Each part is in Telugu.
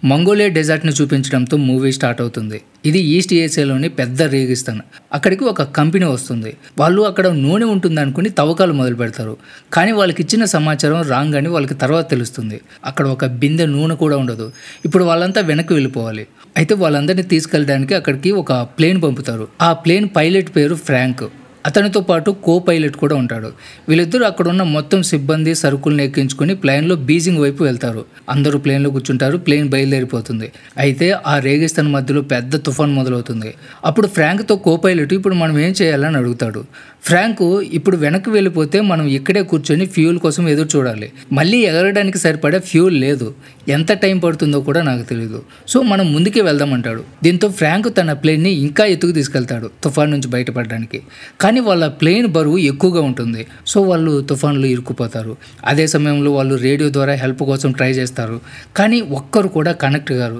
మంగోలియా డెజర్ట్ని చూపించడంతో మూవీ స్టార్ట్ అవుతుంది. ఇది ఈస్ట్ ఏషియాలోని పెద్ద రేగిస్తాన్. అక్కడికి ఒక కంపెనీ వస్తుంది. వాళ్ళు అక్కడ నూనె ఉంటుంది అనుకుని తవ్వకాలు మొదలు పెడతారు. కానీ వాళ్ళకి ఇచ్చిన సమాచారం రాంగ్ అని వాళ్ళకి తర్వాత తెలుస్తుంది. అక్కడ ఒక బిందె నూనె కూడా ఉండదు. ఇప్పుడు వాళ్ళంతా వెనక్కి వెళ్ళిపోవాలి. అయితే వాళ్ళందరినీ తీసుకెళ్ళడానికి అక్కడికి ఒక ప్లేన్ పంపుతారు. ఆ ప్లేన్ పైలట్ పేరు ఫ్రాంక్. అతనితో పాటు కో పైలట్ కూడా ఉంటాడు. వీళ్ళిద్దరూ అక్కడ ఉన్న మొత్తం సిబ్బంది సరుకులను ఎక్కించుకొని ప్లేన్లో బీజింగ్ వైపు వెళ్తారు. అందరూ ప్లేన్లో కూర్చుంటారు. ప్లేన్ బయలుదేరిపోతుంది. అయితే ఆ రేగిస్తాన్ మధ్యలో పెద్ద తుఫాన్ మొదలవుతుంది. అప్పుడు ఫ్రాంక్తో కో పైలట్ ఇప్పుడు మనం ఏం చేయాలని అడుగుతాడు. ఫ్రాంక్ ఇప్పుడు వెనక్కి వెళ్ళిపోతే మనం ఇక్కడే కూర్చొని ఫ్యూల్ కోసం ఎదురు చూడాలి. మళ్ళీ ఎగరడానికి సరిపడే ఫ్యూల్ లేదు. ఎంత టైం పడుతుందో కూడా నాకు తెలియదు. సో మనం ముందుకే వెళ్దామంటాడు. దీంతో ఫ్రాంక్ తన ప్లేన్ని ఇంకా ఎత్తుకు తీసుకెళ్తాడు తుఫాన్ నుంచి బయటపడడానికి. కానీ వాళ్ళ ప్లేన్ బరువు ఎక్కువగా ఉంటుంది. సో వాళ్ళు తుఫాన్లో ఇరుక్కుపోతారు. అదే సమయంలో వాళ్ళు రేడియో ద్వారా హెల్ప్ కోసం ట్రై చేస్తారు. కానీ ఒక్కరు కూడా కనెక్ట్ గారు.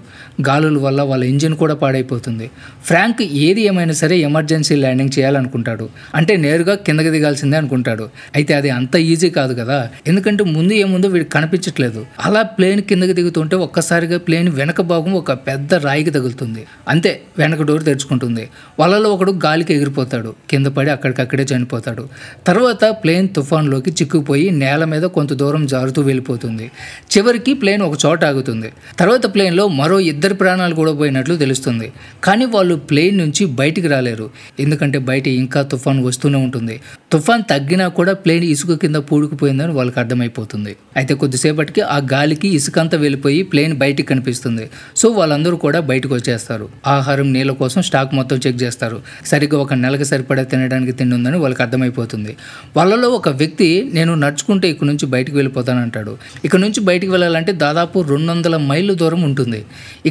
గాలుల వల్ల వాళ్ళ ఇంజిన్ కూడా పాడైపోతుంది. ఫ్రాంక్ ఏది ఏమైనా సరే ఎమర్జెన్సీ ల్యాండింగ్ చేయాలనుకుంటాడు. అంటే నేరుగా కిందకి దిగాల్సిందే అనుకుంటాడు. అయితే అది అంత ఈజీ కాదు కదా, ఎందుకంటే ముందు ఏముందో వీడికి కనిపించట్లేదు. అలా ప్లేన్ కిందకి దిగుతుంటే ఒక్కసారిగా ప్లేన్ వెనక భాగం ఒక పెద్ద రాయికి తగులుతుంది. అంతే, వెనక డోర్ తెరుచుకుంటుంది. వాళ్ళలో ఒకడు గాలికి ఎగిరిపోతాడు. కింద పడి అక్కడికక్కడే చనిపోతాడు. తర్వాత ప్లేన్ తుఫాన్లోకి చిక్కుపోయి నేల మీద కొంత దూరం జారుతూ వెళ్ళిపోతుంది. చివరికి ప్లేన్ ఒక చోట ఆగుతుంది. తర్వాత ప్లేన్లో మరో 2 ప్రాణాలు కూడా పోయినట్లు తెలుస్తుంది. కానీ వాళ్ళు ప్లేన్ నుంచి బయటికి రాలేరు. ఎందుకంటే బయట ఇంకా తుఫాన్ వస్తూనే ఉంటుంది. తుఫాన్ తగ్గినా కూడా ప్లేన్ ఇసుక కింద పూడుకుపోయిందని వాళ్ళకి అర్థమైపోతుంది. అయితే కొద్దిసేపటికి ఆ గాలికి ఇసుకంతా వెళ్ళిపోయి ప్లేన్ బయటికి కనిపిస్తుంది. సో వాళ్ళందరూ కూడా బయటకు వచ్చేస్తారు. ఆహారం, నీళ్ళ కోసం స్టాక్ మొత్తం చెక్ చేస్తారు. సరిగ్గా ఒక నెలకు సరిపడా తినడానికి తిండి ఉందని వాళ్ళకి అర్థమైపోతుంది. వాళ్ళలో ఒక వ్యక్తి నేను నడుచుకుంటే ఇక్కడ నుంచి బయటికి వెళ్ళిపోతానంటాడు. ఇక్కడ నుంచి బయటికి వెళ్ళాలంటే దాదాపు 200 మైళ్ళ దూరం ఉంటుంది.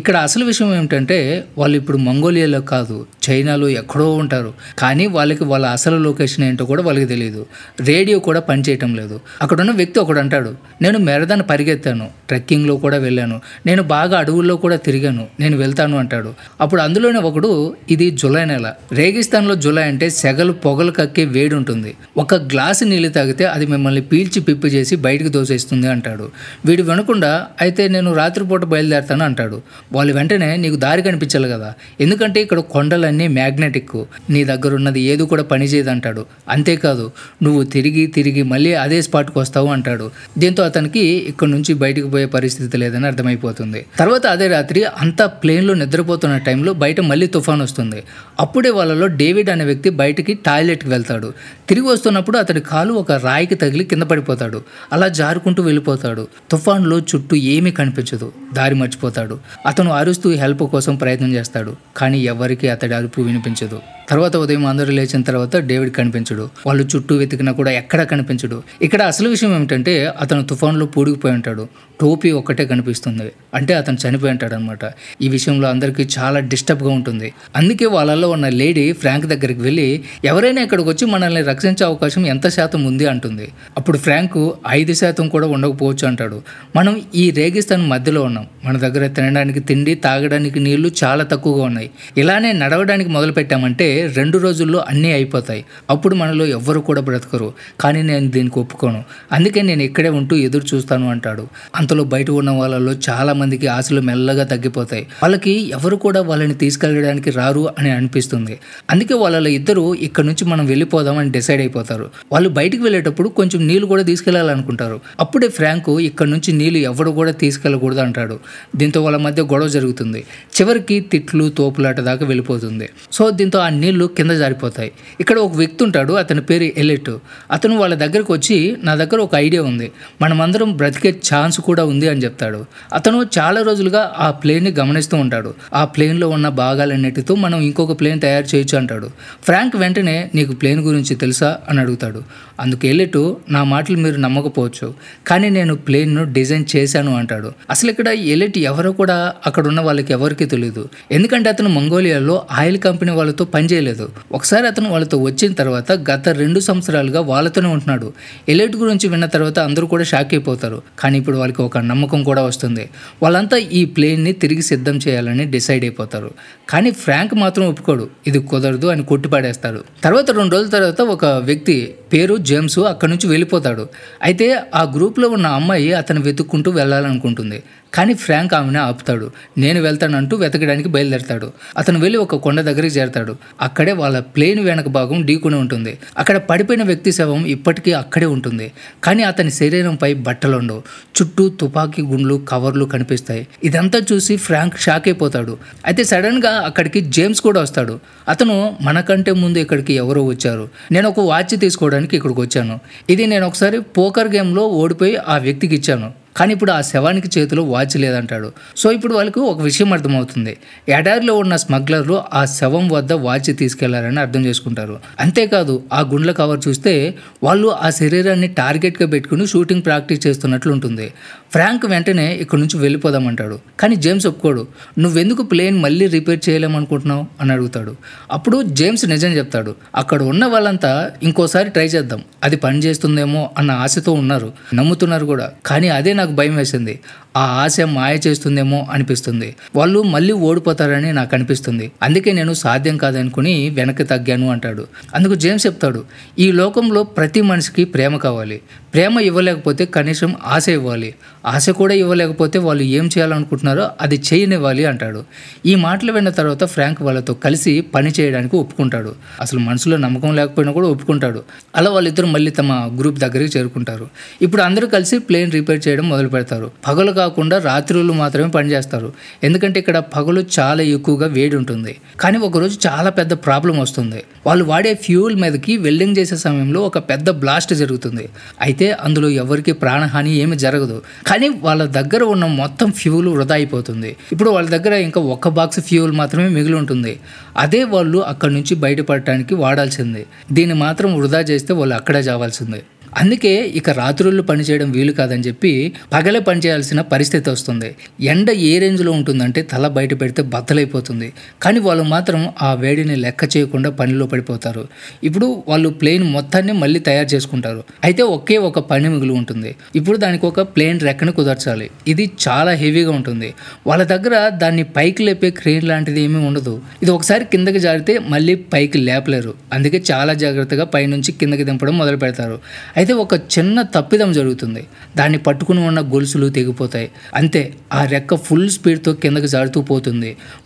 ఇక్కడ అసలు విషయం ఏమిటంటే వాళ్ళు ఇప్పుడు మంగోలియాలో కాదు, చైనాలో ఎక్కడో ఉంటారు. కానీ వాళ్ళకి వాళ్ళ అసలు లొకేషన్ ఏంటో కూడా వాళ్ళకి తెలియదు. రేడియో కూడా పనిచేయటం లేదు. అక్కడున్న వ్యక్తి ఒకడు అంటాడు, నేను మెరదాన్ని పరిగెత్తాను, ట్రెక్కింగ్లో కూడా వెళ్ళాను, నేను బాగా అడవుల్లో కూడా తిరిగాను, నేను వెళ్తాను అంటాడు. అప్పుడు అందులోనే ఒకడు, ఇది జులై నెల, రేగిస్తాన్లో జులై అంటే సెగలు పొగలు కక్కే వేడి ఉంటుంది. ఒక గ్లాసు నీళ్ళు తాగితే అది మిమ్మల్ని పీల్చి పిప్పి చేసి బయటకు దోసేస్తుంది అంటాడు. వీడు వినకుండా అయితే నేను రాత్రిపూట బయలుదేరుతాను అంటాడు. వాళ్ళు వెంటనే నీకు దారి కనిపించాలి కదా, ఎందుకంటే ఇక్కడ కొండలన్నీ మ్యాగ్నెటిక్, నీ దగ్గర ఉన్నది ఏది కూడా పనిచేయదు అంటాడు. అంతేకాదు నువ్వు తిరిగి తిరిగి మళ్ళీ అదే స్పాట్కి వస్తావు అంటాడు. దీంతో అతనికి ఇక్కడ నుంచి బయటకు పోయే పరిస్థితి లేదని అర్థమైపోతుంది. తర్వాత అదే రాత్రి అంతా ప్లేన్లో నిద్రపోతున్న టైంలో బయట మళ్ళీ తుఫాన్ వస్తుంది. అప్పుడే వాళ్ళలో డేవిడ్ అనే వ్యక్తి బయటికి టాయిలెట్కి వెళ్తాడు. తిరిగి వస్తున్నప్పుడు అతడి కాలు ఒక రాయికి తగిలి కింద పడిపోతాడు. అలా జారుకుంటూ వెళ్ళిపోతాడు. తుఫాన్లో చుట్టూ ఏమీ కనిపించదు. దారి మర్చిపోతాడు. అతను అరుస్తూ హెల్ప్ కోసం ప్రయత్నం చేస్తాడు. కానీ ఎవరికి అతడి అరుపు వినిపించదు. తర్వాత ఉదయం అందరూ లేచిన తర్వాత డేవిడ్ కనిపించడు. వాళ్ళు చుట్టూ వెతికినా కూడా ఎక్కడా కనిపించడు. ఇక్కడ అసలు విషయం ఏమిటంటే అతను తుఫాన్లో పూడికిపోయి ఉంటాడు. టోపీ ఒక్కటే కనిపిస్తుంది. అంటే అతను చనిపోయి ఉంటాడు అనమాట. ఈ విషయంలో అందరికీ చాలా డిస్టర్బ్గా ఉంటుంది. అందుకే వాళ్ళల్లో ఉన్న లేడీ ఫ్రాంక్ దగ్గరికి వెళ్ళి ఎవరైనా ఇక్కడికి వచ్చి మనల్ని రక్షించే అవకాశం ఎంత శాతం ఉంది అంటుంది. అప్పుడు ఫ్రాంక్ 5% కూడా ఉండకపోవచ్చు అంటాడు. మనం ఈ రేగిస్తాన్ మధ్యలో ఉన్నాం. మన దగ్గర తినడానికి తిండి, తాగడానికి నీళ్లు చాలా తక్కువగా ఉన్నాయి. ఇలానే నడవడానికి మొదలు పెట్టామంటే 2 రోజుల్లో అన్నీ అయిపోతాయి. అప్పుడు మనలో ఎవ్వరు కూడా బ్రతకరు. కానీ నేను దీనికి ఒప్పుకోను. అందుకే నేను ఇక్కడే ఉంటూ ఎదురు చూస్తాను అంటాడు. అంతలో బయట ఉన్న వాళ్ళలో చాలా మందికి ఆశలు మెల్లగా తగ్గిపోతాయి. వాళ్ళకి ఎవరు కూడా వాళ్ళని తీసుకెళ్ళడానికి రారు అని అనిపిస్తుంది. అందుకే వాళ్ళలో ఇద్దరు ఇక్కడ నుంచి మనం వెళ్ళిపోదామని డిసైడ్ అయిపోతారు. వాళ్ళు బయటికి వెళ్ళేటప్పుడు కొంచెం నీళ్ళు కూడా తీసుకెళ్లాలనుకుంటారు. అప్పుడే ఫ్రాంక్ ఇక్కడ నుంచి నీళ్ళు ఎవరు కూడా తీసుకెళ్ళకూడదు అంటాడు. దీంతో వాళ్ళ మధ్య గొడవ జరుగుతుంది. చివరికి తిట్లు, తోపులాట దాకా వెళ్ళిపోతుంది. సో దీంతో ఆ నీళ్లు కింద జారిపోతాయి. ఇక్కడ ఒక వ్యక్తి ఉంటాడు. అతని పేరు ఎలిట్. అతను వాళ్ళ దగ్గరకు వచ్చి నా దగ్గర ఒక ఐడియా ఉంది, మనమందరం బ్రతికే ఛాన్స్ కూడా ఉంది అని చెప్తాడు. అతను చాలా రోజులుగా ఆ ప్లేన్ని గమనిస్తూ ఉంటాడు. ఆ ప్లేన్లో ఉన్న భాగాలన్నిటితో మనం ఇంకొక ప్లేన్ తయారు చేయొచ్చు అంటాడు. ఫ్రాంక్ వెంటనే నీకు ప్లేన్ గురించి తెలుసా అని అడుగుతాడు. అందుకు ఎలిట్, నా మాటలు మీరు నమ్మకపోవచ్చు, కానీ నేను ప్లేన్ను డిజైన్ చేశాను అంటాడు. అసలు ఇక్కడ ఎలిట్ ఎవరో కూడా అక్కడ ఉన్న వాళ్ళకి ఎవరికీ తెలియదు. ఎందుకంటే అతను మంగోలియాలో ఆయిల్ కంపెనీ వాళ్ళతో పనిచేయలేదు. ఒకసారి అతను వాళ్ళతో వచ్చిన తర్వాత గత 2 సంవత్సరాలుగా వాళ్ళతోనే ఉంటున్నాడు. ఎలిట్ గురించి విన్న తర్వాత అందరూ కూడా షాక్ అయిపోతారు. కానీ ఇప్పుడు వాళ్ళకి ఒక నమ్మకం కూడా వస్తుంది. వాళ్ళంతా ఈ ప్లేన్ని తిరిగి సిద్ధం చేయాలని డిసైడ్ అయిపోతారు. కానీ ఫ్రాంక్ మాత్రం ఒప్పుకోడు. ఇది కుదరదు అని కొట్టిపాడేస్తాడు. తర్వాత 2 రోజుల తర్వాత ఒక వ్యక్తి పేరు జేమ్స్ అక్కడి నుంచి వెళ్ళిపోతాడు. అయితే ఆ గ్రూప్లో ఉన్న అమ్మాయి అతను వెతుక్కుంటూ వెళ్ళాలనుకుంటుంది. కానీ ఫ్రాంక్ ఆమెను ఆపుతాడు. నేను వెళ్తానంటూ వెతకడానికి బయలుదేరతాడు. అతను వెళ్ళి ఒక కొండ దగ్గరికి చేరతాడు. అక్కడే వాళ్ళ ప్లేన్ వెనక భాగం ఢీకొని ఉంటుంది. అక్కడ పడిపోయిన వ్యక్తి శవం ఇప్పటికీ అక్కడే ఉంటుంది. కానీ అతని శరీరంపై బట్టలుండవు. చుట్టూ తుపాకీ గుండ్లు, కవర్లు కనిపిస్తాయి. ఇదంతా చూసి ఫ్రాంక్ షాక్ అయిపోతాడు. అయితే సడన్గా అక్కడికి జేమ్స్ కూడా వస్తాడు. అతను మనకంటే ముందు ఇక్కడికి ఎవరో వచ్చారు. నేను ఒక వాచ్ తీసుకోవడానికి ఇక్కడికి వచ్చాను. ఇది నేను ఒకసారి పోకర్ గేమ్లో ఓడిపోయి ఆ వ్యక్తికి ఇచ్చాను. కానీ ఇప్పుడు ఆ శవానికి చేతిలో వాచ్ లేదంటాడు. సో ఇప్పుడు వాళ్ళకు ఒక విషయం అర్థమవుతుంది. ఎడారిలో ఉన్న స్మగ్లర్లు ఆ శవం వద్ద వాచ్ తీసుకెళ్లారని అర్థం చేసుకుంటారు. అంతేకాదు ఆ గుండ్ల కవర్ చూస్తే వాళ్ళు ఆ శరీరాన్ని టార్గెట్గా పెట్టుకుని షూటింగ్ ప్రాక్టీస్ చేస్తున్నట్లు ఉంటుంది. ఫ్రాంక్ వెంటనే ఇక్కడ నుంచి వెళ్ళిపోదామంటాడు. కానీ జేమ్స్ ఒప్పుకోడు. నువ్వెందుకు ప్లేన్ మళ్ళీ రిపేర్ చేయలేమనుకుంటున్నావు అని అడుగుతాడు. అప్పుడు జేమ్స్ నిజం చెప్తాడు. అక్కడ ఉన్న వాళ్ళంతా ఇంకోసారి ట్రై చేద్దాం, అది పని చేస్తుందేమో అన్న ఆశతో ఉన్నారు, నమ్ముతున్నారు కూడా. కానీ అదే నాకు భయం వేసింది. ఆ ఆశ మాయ చేస్తుందేమో అనిపిస్తుంది. వాళ్ళు మళ్ళీ ఓడిపోతారని నాకు అనిపిస్తుంది. అందుకే నేను సాధ్యం కాదనుకుని వెనక్కి తగ్గాను అంటాడు. అందుకు జేమ్స్ చెప్తాడు, ఈ లోకంలో ప్రతి మనిషికి ప్రేమ కావాలి. ప్రేమ ఇవ్వలేకపోతే కనీసం ఆశ ఇవ్వాలి. ఆశ కూడా ఇవ్వలేకపోతే వాళ్ళు ఏం చేయాలనుకుంటున్నారో అది చేయనివ్వాలి అంటాడు. ఈ మాటలు విన్న తర్వాత ఫ్రాంక్ వాళ్ళతో కలిసి పని చేయడానికి ఒప్పుకుంటాడు. అసలు మనసులో నమ్మకం లేకపోయినా కూడా ఒప్పుకుంటాడు. అలా వాళ్ళిద్దరూ మళ్ళీ తమ గ్రూప్ దగ్గరికి చేరుకుంటారు. ఇప్పుడు అందరూ కలిసి ప్లేన్ రిపేర్ చేయడం మొదలు పెడతారు. పగలు కాకుండా రాత్రులు మాత్రమే పనిచేస్తారు. ఎందుకంటే ఇక్కడ పగలు చాలా ఎక్కువగా వేడి ఉంటుంది. కానీ ఒకరోజు చాలా పెద్ద ప్రాబ్లం వస్తుంది. వాళ్ళు వాడే ఫ్యూల్ మీదకి వెల్డింగ్ చేసే సమయంలో ఒక పెద్ద బ్లాస్ట్ జరుగుతుంది. అయితే అందులో ఎవరికి ప్రాణహాని ఏమి జరగదు. కానీ వాళ్ళ దగ్గర ఉన్న మొత్తం ఫ్యూల్ వృధా అయిపోతుంది. ఇప్పుడు వాళ్ళ దగ్గర ఇంకా ఒక్క బాక్స్ ఫ్యూల్ మాత్రమే మిగిలి ఉంటుంది. అదే వాళ్ళు అక్కడి నుంచి బయటపడటానికి వాడాల్సిందే. దీన్ని మాత్రం వృధా చేస్తే వాళ్ళు అక్కడే చావాల్సిందే. అందుకే ఇక రాత్రుళ్ళు పనిచేయడం వీలు కాదని చెప్పి పగలే పనిచేయాల్సిన పరిస్థితి వస్తుంది. ఎండ ఏ రేంజ్లో ఉంటుందంటే తల బయట పెడితే బద్దలైపోతుంది. కానీ వాళ్ళు మాత్రం ఆ వేడిని లెక్క చేయకుండా పనిలో పడిపోతారు. ఇప్పుడు వాళ్ళు ప్లేన్ మొత్తాన్ని మళ్ళీ తయారు చేసుకుంటారు. అయితే ఒకే ఒక పని మిగిలి ఉంటుంది. ఇప్పుడు దానికి ఒక ప్లేన్ రెక్కను కుదర్చాలి. ఇది చాలా హెవీగా ఉంటుంది. వాళ్ళ దగ్గర దాన్ని పైకి లేపే క్రేన్ లాంటిది ఏమీ ఉండదు. ఇది ఒకసారి కిందకి జారితే మళ్ళీ పైకి లేపలేరు. అందుకే చాలా జాగ్రత్తగా పైనుంచి కిందకి దింపడం మొదలు పెడతారు. అయితే ఒక చిన్న తప్పిదం జరుగుతుంది. దాన్ని పట్టుకుని ఉన్న గొలుసులు తెగిపోతాయి. అంతే, ఆ రెక్క ఫుల్ స్పీడ్తో కిందకి జారుతూ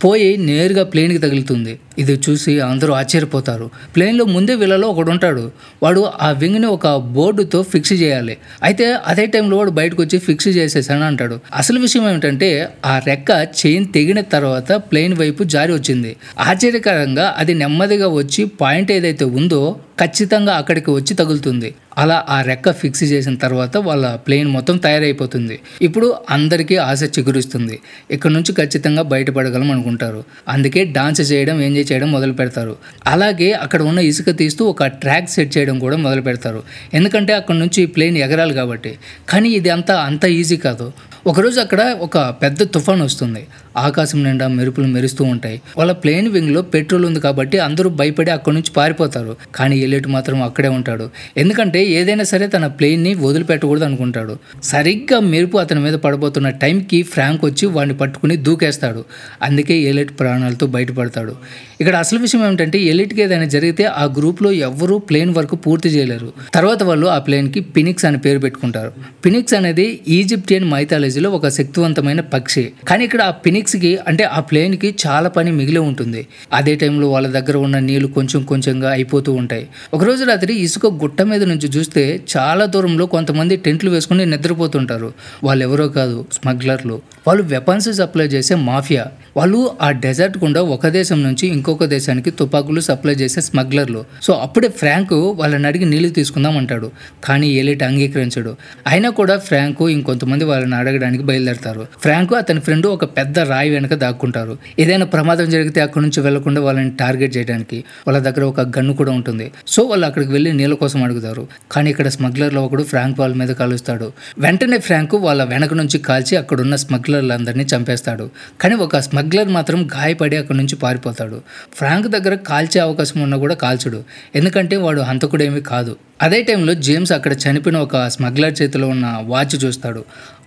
పోయి నేరుగా ప్లేన్కి తగులుతుంది. ఇది చూసి అందరూ ఆశ్చర్యపోతారు. ప్లేన్లో ముందే వీళ్ళలో ఒకడు ఉంటాడు. వాడు ఆ వింగ్ని ఒక బోర్డుతో ఫిక్స్ చేయాలి. అయితే అదే టైంలో వాడు బయటకు వచ్చి ఫిక్స్ చేసేసాను అంటాడు. అసలు విషయం ఏమిటంటే ఆ రెక్క చైన్ తెగిన తర్వాత ప్లేన్ వైపు జారి వచ్చింది. ఆశ్చర్యకరంగా అది నెమ్మదిగా వచ్చి పాయింట్ ఏదైతే ఉందో ఖచ్చితంగా అక్కడికి వచ్చి తగులుతుంది. అలా ఆ రెక్క ఫిక్స్ చేసిన తర్వాత వాళ్ళ ప్లేన్ మొత్తం తయారైపోతుంది. ఇప్పుడు అందరికీ ఆశ చిగురిస్తుంది. ఇక్కడ నుంచి ఖచ్చితంగా బయటపడగలం అనుకుంటారు. అందుకే డాన్స్ చేయడం, ఎంజాయ్ చేయడం మొదలు పెడతారు. అలాగే అక్కడ ఉన్న ఇసుక తీస్తూ ఒక ట్రాక్ సెట్ చేయడం కూడా మొదలు పెడతారు. ఎందుకంటే అక్కడ నుంచి ప్లేన్ ఎగరాలి కాబట్టి. కానీ ఇది అంత ఈజీ కాదు. ఒకరోజు అక్కడ ఒక పెద్ద తుఫాన్ వస్తుంది. ఆకాశం నిండా మెరుపులు మెరుస్తూ ఉంటాయి. వాళ్ళ ప్లేన్ వింగ్లో పెట్రోల్ ఉంది కాబట్టి అందరూ భయపడి అక్కడి నుంచి పారిపోతారు. కానీ ఎలియట్ మాత్రం అక్కడే ఉంటాడు. ఎందుకంటే ఏదైనా సరే తన ప్లేన్ని వదిలిపెట్టకూడదు అనుకుంటాడు. సరిగ్గా మెరుపు అతని మీద పడబోతున్న టైంకి ఫ్రాంక్ వచ్చి వాడిని పట్టుకుని దూకేస్తాడు. అందుకే ఎలియట్ ప్రాణాలతో బయటపడతాడు. ఇక్కడ అసలు విషయం ఏమిటంటే ఎలియట్కి ఏదైనా జరిగితే ఆ గ్రూప్లో ఎవ్వరూ ప్లేన్ వర్క్ పూర్తి చేయలేరు. తర్వాత వాళ్ళు ఆ ప్లేన్కి ఫినిక్స్ అని పేరు పెట్టుకుంటారు. ఫినిక్స్ అనేది ఈజిప్టియన్ మైథాలజీలో ఒక శక్తివంతమైన పక్షి. కానీ ఇక్కడ ఆ ఫినిక్స్కి అంటే ఆ ప్లేన్కి చాలా పని మిగిలి ఉంటుంది. అదే టైంలో వాళ్ళ దగ్గర ఉన్న నీళ్లు కొంచెంగా అయిపోతూ ఉంటాయి. ఒకరోజు రాత్రి ఇసుక గుట్ట మీద నుంచి చూస్తే చాలా దూరంలో కొంతమంది టెంట్లు వేసుకుని నిద్రపోతుంటారు. వాళ్ళు ఎవరో కాదు, స్మగ్లర్లు. వాళ్ళు వెపన్స్ సప్లై చేసే మాఫియా. వాళ్ళు ఆ డెజర్ట్ గుండా ఒక దేశం నుంచి ఇంకొక దేశానికి తుపాకులు సప్లై చేసే స్మగ్లర్లు. సో అప్పుడే ఫ్రాంక్ వాళ్ళని అడిగి నీళ్లు తీసుకుందాం అంటాడు. కానీ ఎలియట్ అంగీకరించడు. అయినా కూడా ఫ్రాంక్ ఇంకొంతమంది వాళ్ళని అడగడానికి బయలుదేరతారు. ఫ్రాంక్ అతని ఫ్రెండ్ ఒక పెద్ద రాయి వెనక దాక్కుంటారు. ఏదైనా ప్రమాదం జరిగితే అక్కడి నుంచి వెళ్లకుండా వాళ్ళని టార్గెట్ చేయడానికి. వాళ్ళ దగ్గర ఒక గన్ను కూడా ఉంటుంది. సో వాళ్ళు అక్కడికి వెళ్ళి నీళ్ళ కోసం అడుగుతారు. కానీ ఇక్కడ స్మగ్లర్లో ఒకడు ఫ్రాంక్ వాళ్ళ మీద కాలుస్తాడు. వెంటనే ఫ్రాంక్ వాళ్ళ వెనక నుంచి కాల్చి అక్కడున్న స్మగ్లర్లందరినీ చంపేస్తాడు. కానీ ఒక స్మగ్లర్ మాత్రం గాయపడి అక్కడి నుంచి పారిపోతాడు. ఫ్రాంక్ దగ్గర కాల్చే అవకాశం ఉన్నా కూడా కాల్చడు, ఎందుకంటే వాడు హంతకుడేమీ కాదు. అదే టైంలో జేమ్స్ అక్కడ చనిపోయిన ఒక స్మగ్లర్ చేతిలో ఉన్న వాచ్ చూస్తాడు.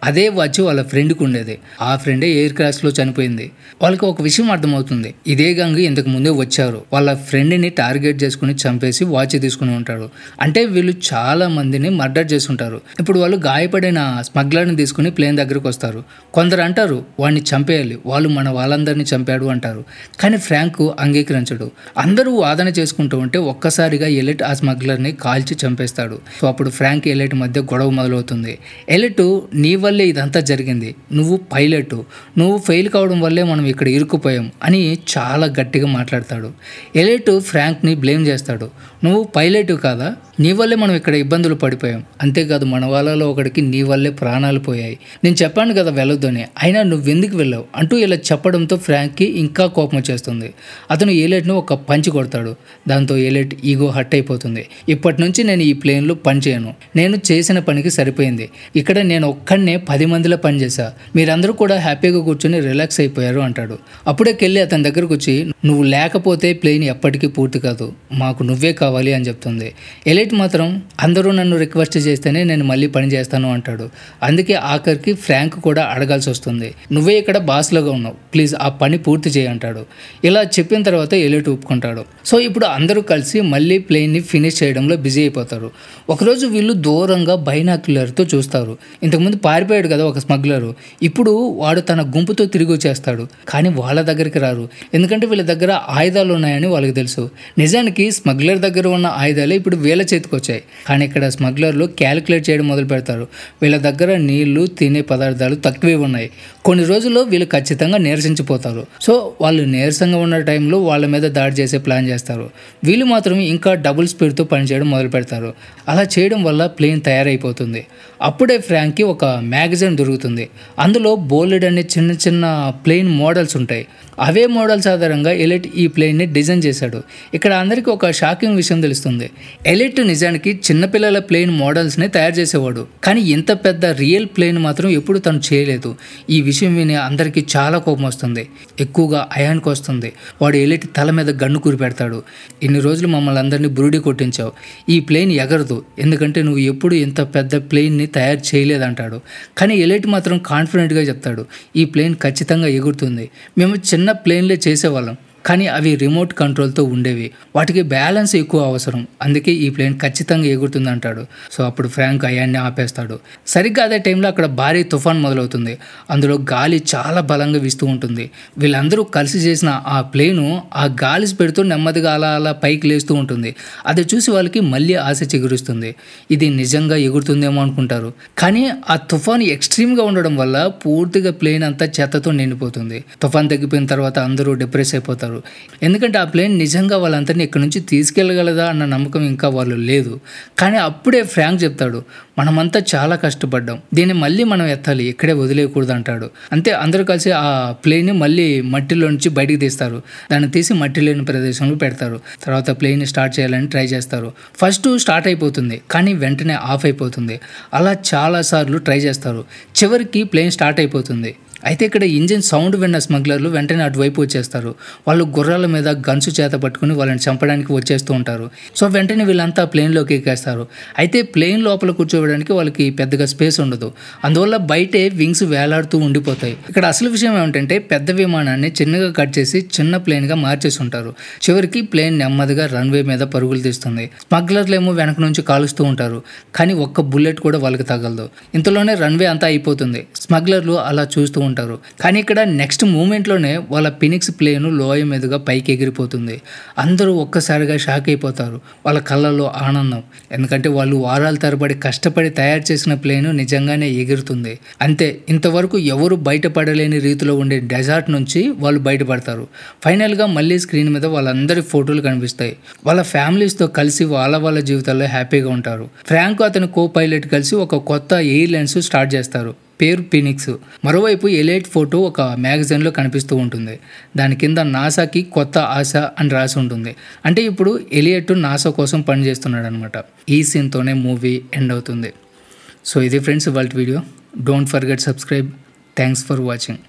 అదే వాచ్ వాళ్ళ ఫ్రెండ్కి ఉండేది. ఆ ఫ్రెండే ఎయిర్ క్రాష్లో చనిపోయింది. వాళ్ళకి ఒక విషయం అర్థమవుతుంది, ఇదే గంగ్ ఇంతకు ముందే వచ్చారు, వాళ్ళ ఫ్రెండ్ని టార్గెట్ చేసుకుని చంపేసి వాచ్ తీసుకుని ఉంటాడు. అంటే వీళ్ళు చాలా మందిని మర్డర్ చేసి ఉంటారు. ఇప్పుడు వాళ్ళు గాయపడిన స్మగ్లర్ని తీసుకుని ప్లేన్ దగ్గరకు వస్తారు. కొందరు అంటారు వాడిని చంపేయాలి, వాళ్ళు మన వాళ్ళందరినీ చంపాడు అంటారు. కానీ ఫ్రాంక్ అంగీకరించడు. అందరూ వాదన చేసుకుంటూ ఉంటే ఒక్కసారిగా ఎలిట్ ఆ స్మగ్లర్ని కాల్చి చంపేస్తాడు. సో అప్పుడు ఫ్రాంక్ ఎలిట్ మధ్య గొడవ మొదలవుతుంది. ఎలిట్, నీ వల్లే ఇదంతా జరిగింది, నువ్వు పైలట్, నువ్వు ఫెయిల్ కావడం వల్లే మనం ఇక్కడ ఇరుక్కుపోయాం అని చాలా గట్టిగా మాట్లాడతాడు. ఎలిట్ ఫ్రాంక్ని బ్లేమ్ చేస్తాడు. నువ్వు పైలట్ కాదా, నీ వల్లే మనం ఇక్కడ ఇబ్బందులు పడిపోయాం, అంతేకాదు మన వాళ్ళలో ఒకడికి నీ వల్లే ప్రాణాలు పోయాయి, నేను చెప్పాను కదా వెళ్ళొద్దని, అయినా నువ్వెందుకు వెళ్ళావు అంటూ ఇలా చెప్పడంతో ఫ్రాంక్కి ఇంకా కోపం వచ్చేస్తుంది. అతను ఎలిట్ను ఒక పంచి కొడతాడు. దాంతో ఎలిట్ ఈగో హర్ట్ అయిపోతుంది. ఇప్పటి నుంచి నేను ఈ ప్లేన్లో పని చేయను, నేను చేసిన పనికి సరిపోయింది, ఇక్కడ నేను ఒక్కడనే 10 మందిలో పనిచేశా, మీరందరూ కూడా హ్యాపీగా కూర్చొని రిలాక్స్ అయిపోయారు అంటాడు. అప్పుడే కెళ్ళి అతని దగ్గరకు వచ్చి, నువ్వు లేకపోతే ప్లేన్ ఎప్పటికీ పూర్తి కాదు, మాకు నువ్వే కావాలి అని చెప్తుంది. ఎలిట్ మాత్రం అందరూ నన్ను రిక్వెస్ట్ చేస్తేనే నేను మళ్ళీ పని చేస్తాను అంటాడు. అందుకే ఆఖరికి ఫ్రాంక్ కూడా అడగాల్సి వస్తుంది, నువ్వే ఇక్కడ బాస్లోగా ఉన్నావు, ప్లీజ్ ఆ పని పూర్తి చేయి అంటాడు. ఇలా చెప్పిన తర్వాత ఎలిట్ ఒప్పుకుంటాడు. సో ఇప్పుడు అందరూ కలిసి మళ్ళీ ప్లేన్ని ఫినిష్ చేయడంలో బిజీ అయిపోతారు. ఒకరోజు వీళ్ళు దూరంగా బైనాక్యులర్తో చూస్తారు. ఇంతకుముందు పారిపోయాడు కదా ఒక స్మగ్లరు, ఇప్పుడు వాడు తన గుంపుతో తిరిగి వచ్చేస్తాడు. కానీ వాళ్ళ దగ్గరికి రారు, ఎందుకంటే వీళ్ళ దగ్గర ఆయుధాలు ఉన్నాయని వాళ్ళకి తెలుసు. నిజానికి స్మగ్లర్ దగ్గర ఉన్న ఆయుధాలే ఇప్పుడు వీళ్ళ చేతికి వచ్చాయి. కానీ ఇక్కడ స్మగ్లర్లు క్యాలిక్యులేట్ చేయడం మొదలు పెడతారు. వీళ్ళ దగ్గర నీళ్లు, తినే పదార్థాలు తక్కువే ఉన్నాయి, కొన్ని రోజుల్లో వీళ్ళు ఖచ్చితంగా నీరసించిపోతారు. సో వాళ్ళు నీరసంగా ఉన్న టైంలో వాళ్ళ మీద దాడి చేసే ప్లాన్ చేస్తారు. వీళ్ళు మాత్రం ఇంకా డబుల్ స్పీడ్తో పనిచేయడం మొదలు పెడతారు. అలా చేయడం వల్ల ప్లేన్ తయారైపోతుంది. అప్పుడే ఫ్రాంక్కి ఒక మ్యాగజైన్ దొరుకుతుంది. అందులో బోలెడ్ అనే చిన్న చిన్న ప్లేన్ మోడల్స్ ఉంటాయి. అవే మోడల్స్ ఆధారంగా ఎలిట్ ఈ ప్లేన్ని డిజైన్ చేశాడు. ఇక్కడ అందరికీ ఒక షాకింగ్ విషయం తెలుస్తుంది. ఎలిట్ నిజానికి చిన్నపిల్లల ప్లేన్ మోడల్స్ని తయారు చేసేవాడు, కానీ ఇంత పెద్ద రియల్ ప్లేన్ మాత్రం ఎప్పుడు తను చేయలేదు. ఈ విషయం విని అందరికీ చాలా కోపం వస్తుంది, ఎక్కువగా అయాన్కి వస్తుంది. వాడు ఎలిట్ తల మీద గన్ను కూరి పెడతాడు. ఇన్ని రోజులు మమ్మల్ని అందరినీ బురుడి కొట్టించావు, ఈ ప్లేన్ ఎగరదు, ఎందుకంటే నువ్వు ఎప్పుడు ఇంత పెద్ద ప్లేన్ని తయారు చేయలేదంటాడు. కానీ ఎలిట్ మాత్రం కాన్ఫిడెంట్గా చెప్తాడు, ఈ ప్లేన్ ఖచ్చితంగా ఎగురుతుంది, మేము చిన్న ప్లేన్లే చేసేవాళ్ళం, కానీ అవి రిమోట్ కంట్రోల్తో ఉండేవి, వాటికి బ్యాలెన్స్ ఎక్కువ అవసరం, అందుకే ఈ ప్లేన్ ఖచ్చితంగా ఎగురుతుంది అంటాడు. సో అప్పుడు ఫ్రాంక్ అయాన్ని ఆపేస్తాడు. సరిగ్గా అదే టైంలో అక్కడ భారీ తుఫాన్ మొదలవుతుంది. అందులో గాలి చాలా బలంగా వీస్తూ ఉంటుంది. వీళ్ళందరూ కలిసి చేసిన ఆ ప్లేను ఆ గాలి పెడుతూ నెమ్మదిగా అలా అలా పైకి లేస్తూ ఉంటుంది. అది చూసి వాళ్ళకి మళ్ళీ ఆశ చిగురుస్తుంది. ఇది నిజంగా ఎగురుతుందేమో అనుకుంటారు. కానీ ఆ తుఫాన్ ఎక్స్ట్రీమ్గా ఉండడం వల్ల పూర్తిగా ప్లేన్ అంతా చెత్తతో నిండిపోతుంది. తుఫాన్ తగ్గిపోయిన తర్వాత అందరూ డిప్రెస్ అయిపోతారు. ఎందుకంటే ఆ ప్లేన్ నిజంగా వాళ్ళందరినీ ఇక్కడ నుంచి తీసుకెళ్ళగలదా అన్న నమ్మకం ఇంకా వాళ్ళు లేదు. కానీ అప్పుడే ఫ్రాంక్ చెప్తాడు, మనమంతా చాలా కష్టపడ్డాం, దీన్ని మళ్ళీ మనం ఎత్తాలి, ఇక్కడే వదిలేయకూడదు అంటాడు. అంతే అందరూ కలిసి ఆ ప్లేన్ని మళ్ళీ మట్టిలో నుంచి బయటికి తీస్తారు. దాన్ని తీసి మట్టి లేని ప్రదేశంలో పెడతారు. తర్వాత ప్లేన్ స్టార్ట్ చేయాలని ట్రై చేస్తారు. ఫస్ట్ స్టార్ట్ అయిపోతుంది, కానీ వెంటనే ఆఫ్ అయిపోతుంది. అలా చాలాసార్లు ట్రై చేస్తారు. చివరికి ప్లేన్ స్టార్ట్ అయిపోతుంది. అయితే ఇక్కడ ఇంజిన్ సౌండ్ విన్న స్మగ్లర్లు వెంటనే అటువైపు వచ్చేస్తారు. వాళ్ళు గుర్రాల మీద గన్సు చేత పట్టుకుని వాళ్ళని చంపడానికి వచ్చేస్తూ ఉంటారు. సో వెంటనే వీళ్ళంతా ప్లేన్లోకి ఎక్కేస్తారు. అయితే ప్లేన్ లోపల కూర్చోవడానికి వాళ్ళకి పెద్దగా స్పేస్ ఉండదు. అందువల్ల బయటే వింగ్స్ వేలాడుతూ ఉండిపోతాయి. ఇక్కడ అసలు విషయం ఏమిటంటే పెద్ద విమానాన్ని చిన్నగా కట్ చేసి చిన్న ప్లేన్గా మార్చేసి ఉంటారు. చివరికి ప్లేన్ నెమ్మదిగా రన్వే మీద పరుగులు తీస్తుంది. స్మగ్లర్లేమో వెనక నుంచి కాలుస్తూ ఉంటారు, కానీ ఒక్క బుల్లెట్ కూడా వాళ్ళకి తగలదు. ఇంతలోనే రన్వే అంతా అయిపోతుంది. స్మగ్లర్లు అలా చూస్తూ ఉంటారు. కానీ ఇక్కడ నెక్స్ట్ మూమెంట్లోనే వాళ్ళ ఫినిక్స్ ప్లేను లోయ మీదుగా పైకి ఎగిరిపోతుంది. అందరూ ఒక్కసారిగా షాక్ అయిపోతారు. వాళ్ళ కళ్ళల్లో ఆనందం, ఎందుకంటే వాళ్ళు వారాల తరబడి కష్టపడి తయారు చేసిన ప్లేను నిజంగానే ఎగురుతుంది. అంతే, ఇంతవరకు ఎవరు బయటపడలేని రీతిలో ఉండే డెజార్ట్ నుంచి వాళ్ళు బయటపడతారు. ఫైనల్గా మళ్ళీ స్క్రీన్ మీద వాళ్ళందరి ఫోటోలు కనిపిస్తాయి. వాళ్ళ ఫ్యామిలీస్తో కలిసి వాళ్ళ జీవితాల్లో హ్యాపీగా ఉంటారు. ఫ్రాంక్ అతని కో పైలట్ కలిసి ఒక కొత్త ఎయిర్లైన్స్ స్టార్ట్ చేస్తారు, పేరు ఫినిక్స్. మరోవైపు ఎలిట్ ఫోటో ఒక మ్యాగజైన్లో కనిపిస్తూ ఉంటుంది. దాని కింద నాసాకి కొత్త ఆశ అని రాసి ఉంటుంది. అంటే ఇప్పుడు ఎలియట్ నాసా కోసం పనిచేస్తున్నాడు అనమాట. ఈ సీన్తోనే మూవీ ఎండ్ అవుతుంది. సో ఇది ఫ్రెండ్స్ ఇవాళ video. Don't forget subscribe. Thanks for watching.